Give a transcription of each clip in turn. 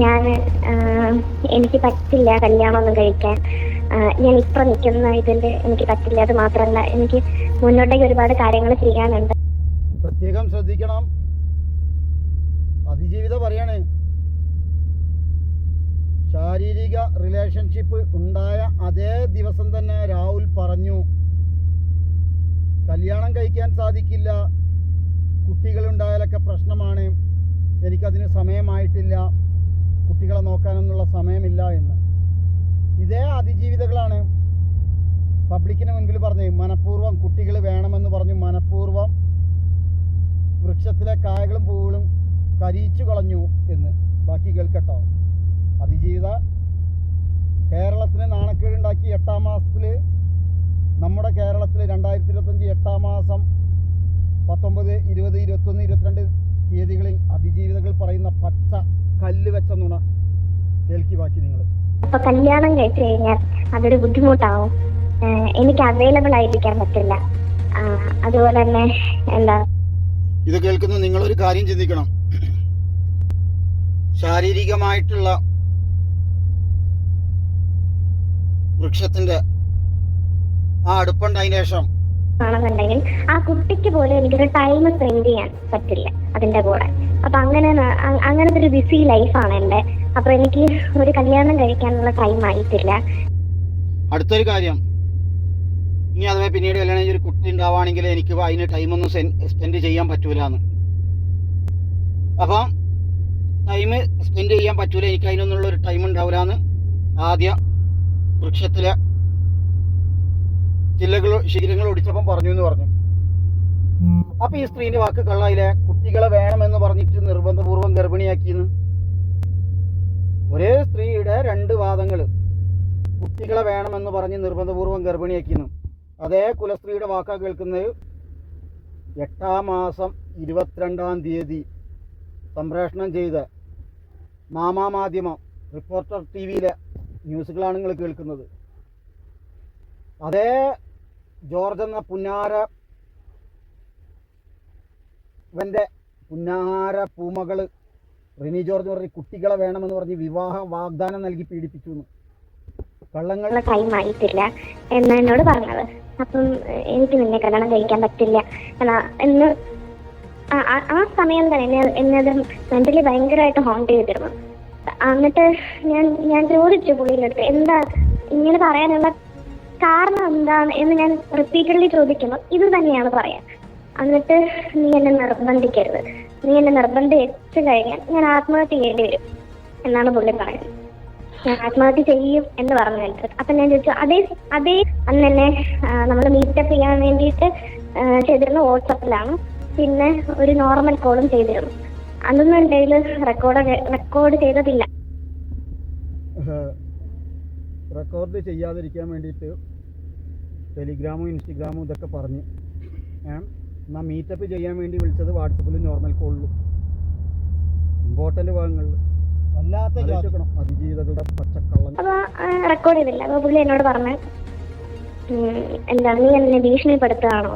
ഞാൻ എനിക്ക് പറ്റില്ല കല്യാണമൊന്നും കഴിക്കാൻ. ഞാൻ ഇപ്പം നിൽക്കുന്ന ഇതിൽ എനിക്ക് പറ്റില്ല. അത് മാത്രമല്ല, എനിക്ക് മുന്നോട്ടേക്ക് ഒരുപാട് കാര്യങ്ങൾ ചെയ്യാനുണ്ട്. പ്രത്യേകം ശ്രദ്ധിക്കണം. അതിജീവിത പറയാണ്, ശാരീരിക റിലേഷൻഷിപ്പ് ഉണ്ടായ അതേ ദിവസം തന്നെ രാഹുൽ പറഞ്ഞു, കല്യാണം കഴിക്കാൻ സാധിക്കില്ല, കുട്ടികളുണ്ടായാലൊക്കെ പ്രശ്നമാണ്, എനിക്കതിന് സമയമായിട്ടില്ല, കുട്ടികളെ നോക്കാനൊന്നുള്ള സമയമില്ല എന്ന്. ഇതേ അതിജീവിതകളാണ് പബ്ലിക്കിന് മുൻപിൽ പറഞ്ഞ് മനഃപൂർവ്വം കുട്ടികൾ വേണമെന്ന് പറഞ്ഞു മനഃപൂർവ്വം വൃക്ഷത്തിലെ കായകളും പൂവുകളും കരിയിച്ചു കളഞ്ഞു എന്ന്. ബാക്കി കേൾക്കട്ടോ. അതിജീവിത കേരളത്തിന് നാണക്കേടുണ്ടാക്കി 8-ാം മാസത്തിൽ, നമ്മുടെ കേരളത്തിൽ 2025 8-ാം മാസം 19, 20, 21, 22 തീയതികളിൽ അതിജീവിതകൾ പറയുന്ന പച്ച കല്ല് വെച്ച നുണ കേൾക്കി. ബാക്കി നിങ്ങൾ. അപ്പൊ കല്യാണം കഴിച്ചു കഴിഞ്ഞാൽ അതൊരു ബുദ്ധിമുട്ടാവും. എനിക്ക് അവൈലബിൾ ആയിരിക്കാൻ പറ്റില്ല. അതുപോലെ തന്നെ എന്താ, ഇത് കേൾക്കുന്ന നിങ്ങളൊരു കാര്യം ചിന്തിക്കണം. ശാരീരികമായിട്ടുള്ള വൃക്ഷത്തിന്റെ ആ അടുപ്പുണ്ടായതിനു ശേഷം ആണെന്നുണ്ടെങ്കിൽ ആ കുട്ടിക്ക് പോലും എനിക്കൊരു ടൈം സ്പെൻഡ് ചെയ്യാൻ പറ്റില്ല അതിന്റെ കൂടെ. അപ്പൊ അങ്ങനത്തെ ഒരു ബിസി ലൈഫാണ് എൻ്റെ. അപ്പൊ എനിക്ക് ഒരു കല്യാണം കഴിക്കാനുള്ള ടൈം ആയിട്ടില്ല. അടുത്തൊരു കാര്യം, ഇനി അഥവാ പിന്നീട് കല്യാണം ഒരു കുട്ടി ഉണ്ടാവുകയാണെങ്കിൽ എനിക്ക് അതിന് ടൈമൊന്നും സ്പെൻഡ് ചെയ്യാൻ പറ്റൂലെന്ന്. അപ്പം ടൈം സ്പെൻഡ് ചെയ്യാൻ പറ്റൂല, എനിക്ക് അതിനൊന്നുള്ള ഒരു ടൈം ഉണ്ടാവില്ലാന്ന് ആദ്യ വൃക്ഷത്തിലെ ശിഖരങ്ങൾ ഒടിച്ചപ്പം പറഞ്ഞു എന്ന് പറഞ്ഞു. അപ്പൊ ഈ സ്ത്രീന്റെ വാക്ക് കള്ളായില്ലേ? കുട്ടികളെ വേണമെന്ന് പറഞ്ഞിട്ട് നിർബന്ധപൂർവ്വം ഗർഭിണിയാക്കിന്ന്. ഒരേ സ്ത്രീയുടെ 2 വാദങ്ങൾ. കുട്ടികളെ വേണമെന്ന് പറഞ്ഞ് നിർബന്ധപൂർവ്വം ഗർഭിണിയാക്കിന്ന്. അതേ കുലസ്ത്രീയുടെ വാക്കാ കേൾക്കുന്നത്. 8-ാം മാസം 22-ാം തീയതി സംപ്രേഷണം ചെയ്ത മാധ്യമം റിപ്പോർട്ടർ ടിവിയിലെ ന്യൂസുകളാണ് നിങ്ങൾ കേൾക്കുന്നത്. അതേ ജോർജ് എന്ന പുന്നാര പൂമകള് റിനി ജോർജ് പറഞ്ഞ് കുട്ടികളെ വേണമെന്ന് പറഞ്ഞ് വിവാഹ വാഗ്ദാനം നൽകി പീഡിപ്പിച്ചു എന്ന്. കള്ളങ്ങളുടെ ടൈം ആയിട്ടില്ല എന്ന് എന്നോട് പറഞ്ഞത്. അപ്പം എനിക്ക് നിന്നെ കല്യാണം കഴിക്കാൻ പറ്റില്ല എന്ന് ആ സമയം തന്നെ എന്നത് മെന്റലി ഭയങ്കരമായിട്ട് ഹോണ്ട് ചെയ്തിരുന്നു. എന്നിട്ട് ഞാൻ ചോദിച്ചു പുള്ളിയിലെടുത്ത്, എന്താ ഇങ്ങനെ പറയാനുള്ള കാരണം എന്താണ് എന്ന് ഞാൻ റിപ്പീറ്റഡ്ലി ചോദിക്കുമ്പോൾ ഇത് തന്നെയാണ് പറയാൻ. എന്നിട്ട് നീ എന്നെ നിർബന്ധിക്കരുത്, നീ എന്നെ നിർബന്ധിച്ചു കഴിഞ്ഞാൽ ഞാൻ ആത്മഹത്യ ചെയ്യേണ്ടി വരും എന്നാണ് പുള്ളി പറയുന്നത്. ഞാൻ ആത്മഹത്യ ചെയ്യും എന്ന് പറഞ്ഞു എൻ്റെ. അപ്പം ഞാൻ ചോദിച്ചു, അതേ അന്ന് തന്നെ നമ്മൾ മീറ്റപ്പ് ചെയ്യാൻ വേണ്ടിയിട്ട് ചെയ്തിരുന്ന വാട്സപ്പിലാണ്. പിന്നെ ഒരു നോർമൽ കോളും ചെയ്തിരുന്നു. അതൊന്നും എൻ്റെ കയ്യിൽ റെക്കോർഡ് ചെയ്തതില്ല. റെക്കോർഡ് ചെയ്യാതിരിക്കാൻ വേണ്ടിയിട്ട് ടെലിഗ്രാമും ഇൻസ്റ്റഗ്രാമും ഇതൊക്കെ പറഞ്ഞ് എന്നാൽ മീറ്റപ്പ് ചെയ്യാൻ വേണ്ടി വിളിച്ചത് വാട്സപ്പിലും നോർമൽ കോളിലും ഇമ്പോർട്ടൻ്റ് ഭാഗങ്ങളിൽ വല്ലാത്ത അതിജീവിതകളുടെ പച്ചക്കള്ളം. അപ്പോൾ റെക്കോർഡ് ചെയ്തില്ല. അപ്പോൾ പുള്ളി എന്നോട് പറഞ്ഞു, എന്താ നീ എന്നെ ഭീഷണിപ്പെടുത്തുകയാണോ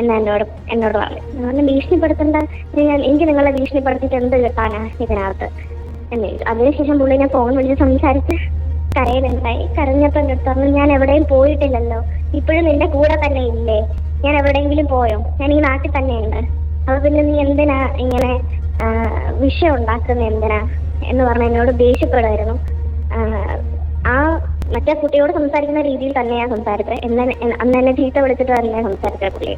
എന്ന് എന്നോട് പറഞ്ഞു. ഭീഷണിപ്പെടുത്തേണ്ട, എനിക്ക് നിങ്ങളെ ഭീഷണിപ്പെടുത്തിയിട്ട് എന്ത് കിട്ടാനാ ഇതിനകത്ത് എന്ന് ചോദിച്ചു. അതിനുശേഷം പുള്ളി ഞാൻ ഫോൺ വിളിച്ച് സംസാരിച്ച് കരയിലുണ്ടായി. കരഞ്ഞപ്പോൾ എൻ്റെ അടുത്ത് പറഞ്ഞു, ഞാൻ എവിടെയും പോയിട്ടില്ലല്ലോ, ഇപ്പോഴും നിന്റെ കൂടെ തന്നെ ഇല്ലേ, ഞാൻ എവിടെയെങ്കിലും പോയോ, ഞാൻ ഈ നാട്ടിൽ തന്നെയുണ്ട്, അപ്പൊ പിന്നെ നീ എന്തിനാ ഇങ്ങനെ വിഷയം ഉണ്ടാക്കുന്ന എന്തിനാ എന്ന് പറഞ്ഞ് എന്നോട് ദേഷ്യപ്പെടുമായിരുന്നു. ആ മറ്റേ കുട്ടിയോട് സംസാരിക്കുന്ന രീതിയിൽ തന്നെയാണ് സംസാരിച്ചത്. അന്ന് എന്നെ ചീത്ത വിളിച്ചിട്ട് തന്നെയാണ് സംസാരിച്ചത് പുള്ളി.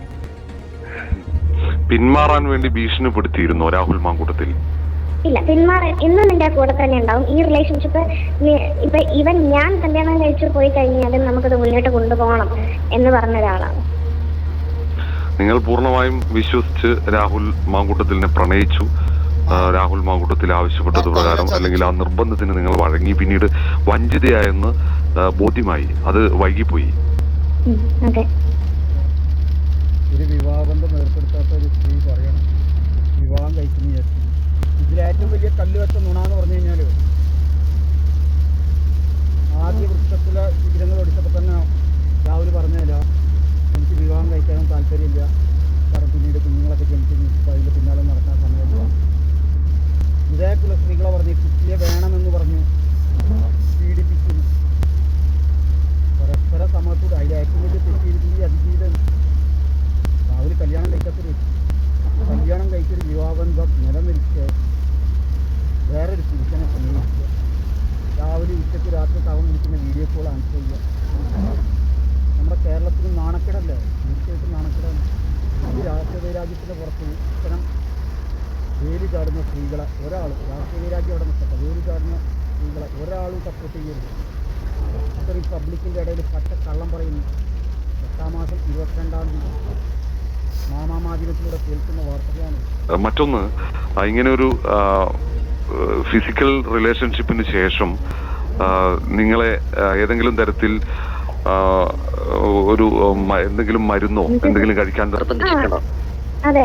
പിന്മാറാൻ വേണ്ടി ഭീഷണിപ്പെടുത്തിയിരുന്നു രാഹുൽ മാങ്കൂട്ടത്തിൽ? ഇല്ല, ഇന്നും നിന്റെ കൂടെ തന്നെ ഉണ്ടാവും. ഈ റിലേഷൻഷിപ്പ് ഇപ്പൊ ഞാൻ കല്യാണം കഴിച്ചു പോയി കഴിഞ്ഞാലും നമുക്കത് മുന്നോട്ട് കൊണ്ടുപോകണം എന്ന് പറഞ്ഞ ഒരാളാണ്. നിങ്ങൾ പൂർണ്ണമായും വിശ്വസിച്ച് രാഹുൽ മാങ്കൂട്ടത്തിലിനെ പ്രണയിച്ചു. രാഹുൽ മാങ്കൂട്ടത്തിൽ ആവശ്യപ്പെട്ടത് പ്രകാരം അല്ലെങ്കിൽ ആ നിർബന്ധത്തിന് നിങ്ങൾ വഴങ്ങി. പിന്നീട് വഞ്ചിതയായെന്ന് ബോധ്യമായി, അത് വൈകിപ്പോയി. ഒരു വിവാഹബന്ധം ഏർപ്പെടുത്താത്ത ഒരു സ്ത്രീ പറയണം വിവാഹം കഴിക്കുന്ന. ഇതിലേറ്റവും വലിയ കല്ല് വെച്ച നുണാന്ന് പറഞ്ഞു കഴിഞ്ഞാൽ, ആദ്യ വൃക്ഷത്തിലെ ശിഖരങ്ങൾ ഒടിച്ചപ്പോൾ തന്നെ രാഹുൽ പറഞ്ഞല്ലോ എനിക്ക് വിവാഹം കഴിക്കാനും താല്പര്യമില്ല, കാരണം പിന്നീട് കുഞ്ഞുങ്ങളൊക്കെ ജനിച്ച് അതിൻ്റെ പിന്നാലെ നടക്കാൻ സമയമില്ല. ഇതേ കുല സ്ത്രീകളെ പറഞ്ഞ് കുട്ടിയെ വേണം വിളിക്കുക. രാവിലെ ഉച്ചയ്ക്ക് രാത്രി ടൗൺ വിളിക്കുന്ന വീഡിയോ കോൾ ആൻസർ ചെയ്യുക. നമ്മുടെ കേരളത്തിന് നാണക്കേടല്ലേ? തീർച്ചയായിട്ടും നാണക്കേടാണ്. ഈ രാഷ്ട്രീയരാജ്യത്തിൻ്റെ പുറത്ത് ഇത്തരം വേലി ചാടുന്ന സ്ത്രീകളെ രാഷ്ട്രീയരാജ്യം അവിടെ നിൽക്കട്ടെ, വേലി ചാടുന്ന സ്ത്രീകളെ ഒരാളും സപ്പോർട്ട് ചെയ്യരുത്. ഇത്രയും പബ്ലിക്കിൻ്റെ ഇടയിൽ പച്ച കള്ളം പറയുന്നു. 8-ാം മാസം 22-ാം തീയതി മാധ്യമത്തിലൂടെ കേൾക്കുന്ന വാർത്തകളാണ്. മറ്റൊന്ന്, ഇങ്ങനെയൊരു ഫിസിക്കൽ റിലേഷൻഷിപ്പിന് ശേഷം നിങ്ങളെ ഏതെങ്കിലും തരത്തിൽ ഒരു എന്തെങ്കിലും മരുന്നോ എന്തെങ്കിലും കഴിക്കാൻ നിർബന്ധിച്ചിട്ടുണ്ടോ? അതെ,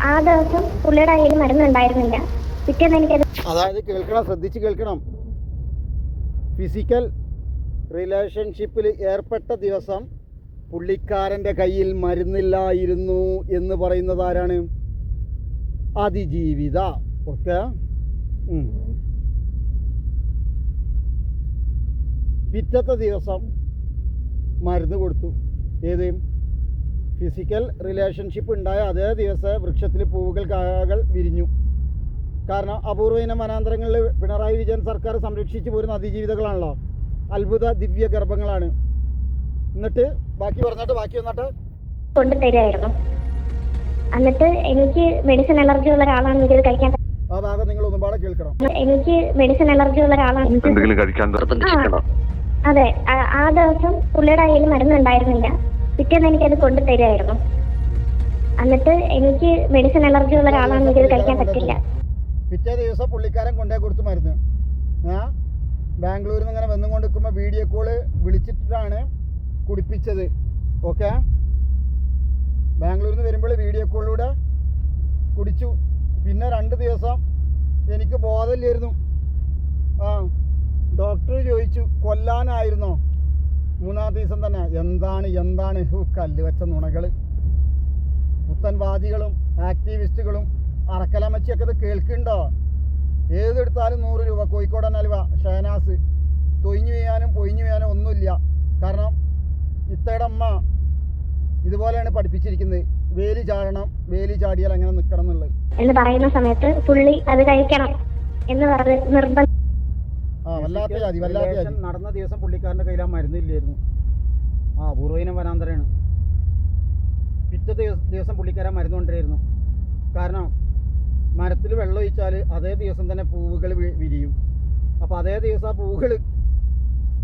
ആ ദിവസം പുള്ളിയുടെ കയ്യിൽ മരുന്നുണ്ടായിരുന്നില്ല. പിറ്റേന്ന് എനിക്കത്, അതായത് കേൾക്കണം, ശ്രദ്ധിച്ച് കേൾക്കണം. ഫിസിക്കൽ റിലേഷൻഷിപ്പിൽ ഏർപ്പെട്ട ദിവസം പുള്ളിക്കാരൻ്റെ കയ്യിൽ മരുന്നില്ലായിരുന്നു എന്ന് പറയുന്നത് ആരാണ്? അതിജീവിത. ഓക്കെ. പിറ്റത്തെ ദിവസം മരുന്ന് കൊടുത്തു. ഏത്? ഫിസിക്കൽ റിലേഷൻഷിപ്പ് ഉണ്ടായ അതേ ദിവസം വൃക്ഷത്തിൽ പൂവുകൾ കായകൾ വിരിഞ്ഞു. കാരണം അപൂർവ ഇനം വനാന്തരങ്ങളിൽ പിണറായി വിജയൻ സർക്കാർ സംരക്ഷിച്ചു പോരുന്ന അതിജീവിതകളാണല്ലോ, അത്ഭുത ദിവ്യ ഗർഭങ്ങളാണ്. എന്നിട്ട് ബാക്കി വന്നിട്ട് കൊണ്ടു തരുമായിരുന്നു. എന്നിട്ട് എനിക്ക് മെഡിസിൻ അലർജി ഉള്ള ഒരാളാണ് ഇത് കഴിക്കാൻ. ആ ഭാഗം നിങ്ങൾ ഒന്നും പാടെ കേൾക്കണം. എനിക്ക് മെഡിസിൻ അലർജി ഉള്ള ഒരാളാണ്. എന്തെങ്കിലും കഴിക്കാൻ നിർബന്ധിച്ചിട്ടുണ്ടോ? അതെ, ആ ദിവസം പുള്ളിയുടെ കയ്യിൽ മരുന്നുണ്ടായിരുന്നില്ല. പിറ്റേന്ന് എനിക്കത് കൊണ്ടു തരുമായിരുന്നു. എന്നിട്ട് എനിക്ക് മെഡിസിൻ അലർജി ഉള്ള ഒരാളാണ് ഇത് കഴിക്കാൻ പറ്റില്ല. പിറ്റേ ദിവസം പുള്ളിക്കാരൻ കൊണ്ടേ കൊടുത്തു മരുന്ന്. ബാംഗ്ലൂരിൽ നിന്ന് ഇങ്ങനെ വന്നും കൊണ്ടിരിക്കുമ്പോൾ വീഡിയോ കോള് വിളിച്ചിട്ടാണ് കുടിപ്പിച്ചത്. ഓക്കെ. ബാംഗ്ലൂരിൽ നിന്ന് വരുമ്പോൾ വീഡിയോ കോളിലൂടെ കുടിച്ചു. പിന്നെ 2 ദിവസം എനിക്ക് ബോധമില്ലായിരുന്നു. ഡോക്ടർ ചോദിച്ചു കൊല്ലാനായിരുന്നോ? 3-ാം ദിവസം തന്നെ എന്താണ് കല്ല് വെച്ച നുണകൾ. പുത്തൻവാദികളും ആക്ടിവിസ്റ്റുകളും അറക്കലമച്ചിയൊക്കെ ഇത് കേൾക്കുന്നുണ്ടോ? ഏതെടുത്താലും 100 രൂപ. കോഴിക്കോടൻ അൽവ ഷഹനാസ് തൊയിഞ്ഞു വീഴാനും പൊയിഞ്ഞു വീഴാനും ഒന്നുമില്ല. കാരണം ഇത്തയുടെ അമ്മ ഇതുപോലെയാണ് പഠിപ്പിച്ചിരിക്കുന്നത്. വേലി ചാടണം, വേലി ചാടിയാൽ അങ്ങനെ നിൽക്കണം എന്നുള്ളത് എന്ന് പറയുന്ന സമയത്ത് പുള്ളി അത് കഴിക്കണം എന്ന് പറഞ്ഞ് നിർബന്ധം. വല്ലാത്ത ജാതി. നടന്ന ദിവസം പുള്ളിക്കാരൻ്റെ കയ്യിൽ ആ മരുന്നില്ലായിരുന്നു. അപൂർവയിനം വനാന്തരമാണ്. പിറ്റേ ദിവസം പുള്ളിക്കാരൻ മരുന്ന് കൊണ്ടുവരായിരുന്നു. കാരണം മരത്തിൽ വെള്ളം ഒഴിച്ചാൽ അതേ ദിവസം തന്നെ പൂവുകൾ വിരിയും. അപ്പോൾ അതേ ദിവസം ആ പൂവുകൾ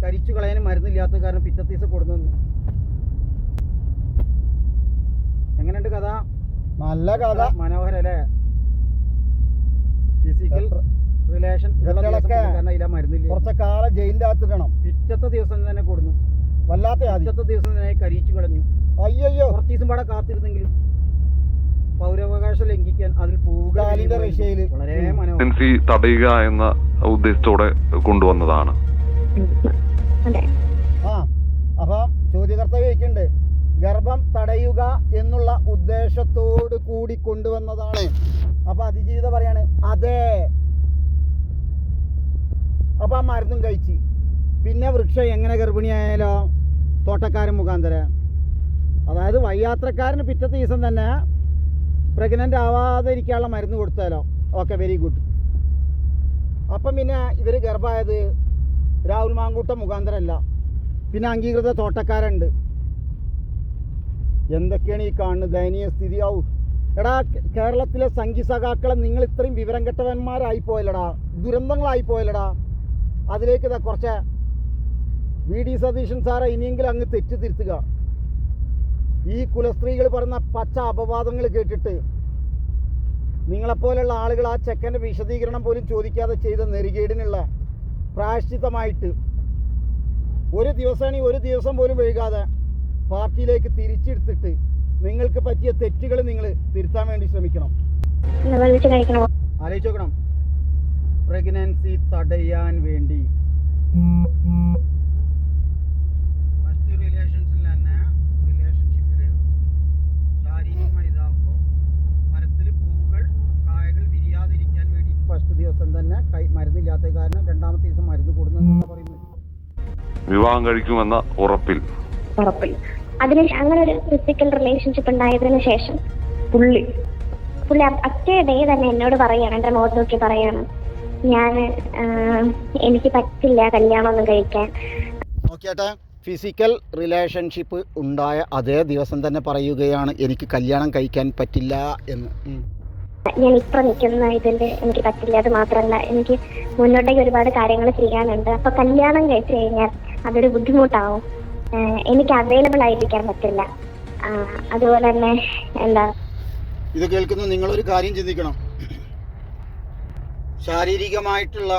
കരിച്ചു കളയാനും മരുന്നില്ലാത്ത കാരണം പിറ്റേ ദിവസം കൊടുന്നു. എങ്ങനെയുണ്ട് കഥ? നല്ല കഥ, മനോഹരല്ലേ? Physical relation മരുന്നില്ല. കുറച്ച് കാലം ജയിലിൻ്റെ അകത്തിടണം. പിറ്റത്തെ ദിവസം തന്നെ കൊടുന്നു. വല്ലാത്ത പിറ്റത്തെ ദിവസം തന്നെ കരിച്ചു കളഞ്ഞു. അയ്യോ, കുറച്ച് ദിവസം പാടെ കാത്തിരുന്നെങ്കിലും പൗരാവകാശം ലംഘിക്കാൻ അതിൽ പൂകാലിന്റെ റഷ്യയിൽ വളരെ മനോഹരം തടയുക എന്ന ഉദ്ദേശത്തോടെ കൊണ്ടുവന്നതാണ്. അപ്പൊ ചോദ്യകർത്താവ് ചോദിക്കുന്നുണ്ട്, ഗർഭം തടയുക എന്നുള്ള ഉദ്ദേശത്തോട് കൂടി കൊണ്ടുവന്നതാണ്. അപ്പൊ അതിജീവിത പറയാണ് അതെ. അപ്പൊ ആ മരുന്നും കഴിച്ച് പിന്നെ വൃക്ഷം എങ്ങനെ ഗർഭിണിയായാലോ? തോട്ടക്കാരൻ മുഖാന്തരം. അതായത് വയ്യാത്രക്കാരന് പിറ്റത്തെ ദിവസം തന്നെ പ്രഗ്നൻ്റ് ആവാതെ ഇരിക്കാനുള്ള മരുന്ന് കൊടുത്താലോ? Okay, very good. അപ്പം പിന്നെ ഇവർ ഗർഭമായത് രാഹുൽ മാങ്കൂട്ടം മുഖാന്തരമല്ല, പിന്നെ അംഗീകൃത തോട്ടക്കാരുണ്ട്. എന്തൊക്കെയാണ് ഈ കാണുന്നത്? ദയനീയ സ്ഥിതി. എടാ, കേരളത്തിലെ സംഘി സഖാക്കളെ നിങ്ങൾ ഇത്രയും വിവരം കെട്ടവന്മാരായി പോയല്ലടാ, ദുരന്തങ്ങളായി പോയല്ലടാ. അതിലേക്ക് കുറച്ച് VD സതീശൻ സാറെ ഇനിയെങ്കിലും അങ്ങ് തെറ്റ് തിരുത്തുക. ഈ കുലസ്ത്രീകൾ പറയുന്ന പച്ച അപവാദങ്ങൾ കേട്ടിട്ട് നിങ്ങളെപ്പോലുള്ള ആളുകൾ ആ ചെക്കൻ്റെ വിശദീകരണം പോലും ചോദിക്കാതെ ചെയ്ത നെറികേടിനുള്ള പ്രായശ്ചിത്തമായിട്ട് ഒരു ദിവസം പോലും വൈകാതെ പാർട്ടിയിലേക്ക് തിരിച്ചെടുത്തിട്ട് നിങ്ങൾക്ക് പറ്റിയ തെറ്റുകൾ നിങ്ങൾ തിരുത്താൻ വേണ്ടി ശ്രമിക്കണം. ആലോചിച്ച് നോക്കണം. പ്രഗ്നൻസി തടയാൻ വേണ്ടി ഫസ്റ്റ് റിലേഷൻഷിപ്പിൽ തന്നെ ശാരീരികമായി ഇതാകുമ്പോൾ മരത്തിൽ പൂവുകൾ കായകൾ വിരിയാതിരിക്കാൻ വേണ്ടി ഫസ്റ്റ് ദിവസം തന്നെ മരുന്നില്ലാത്ത കാരണം 2-ാമത്തെ ദിവസം മരുന്ന് കൊടുക്കുന്ന പറയുന്നത്. വിവാഹം കഴിക്കുമെന്ന ഉറപ്പിൽ അതിന് അങ്ങനെ ഒരു ഫിസിക്കൽ റിലേഷൻഷിപ്പ് ഉണ്ടായതിനു ശേഷം പുള്ളി അറ്റേ ഡേ തന്നെ എന്നോട് പറയാണ്, എൻ്റെ മുഖത്ത് നോക്കി പറയാണ്, ഞാൻ എനിക്ക് പറ്റില്ല കല്യാണമൊന്നും കഴിക്കാൻ. നോക്കിയാട്ടെ, ഫിസിക്കൽ റിലേഷൻഷിപ്പ് ഉണ്ടായ അതേ ദിവസം തന്നെ പറയുകയാണ് എനിക്ക് കല്യാണം കഴിക്കാൻ പറ്റില്ല എന്ന്. ഞാൻ ഇപ്പൊ നിൽക്കുന്ന ഇതിൽ എനിക്ക് പറ്റില്ല. അത് മാത്രമല്ല, എനിക്ക് മുന്നോട്ടേക്ക് ഒരുപാട് കാര്യങ്ങൾ ചെയ്യാനുണ്ട്. അപ്പൊ കല്യാണം കഴിച്ചു കഴിഞ്ഞാൽ അതൊരു ബുദ്ധിമുട്ടാവും. എനിക്ക് അവൈലബിൾ ആയിരിക്കാൻ പറ്റില്ല. അതുപോലെ തന്നെ എന്താ, ഇത് കേൾക്കുന്ന നിങ്ങളൊരു കാര്യം ചിന്തിക്കണം. ശാരീരികമായിട്ടുള്ള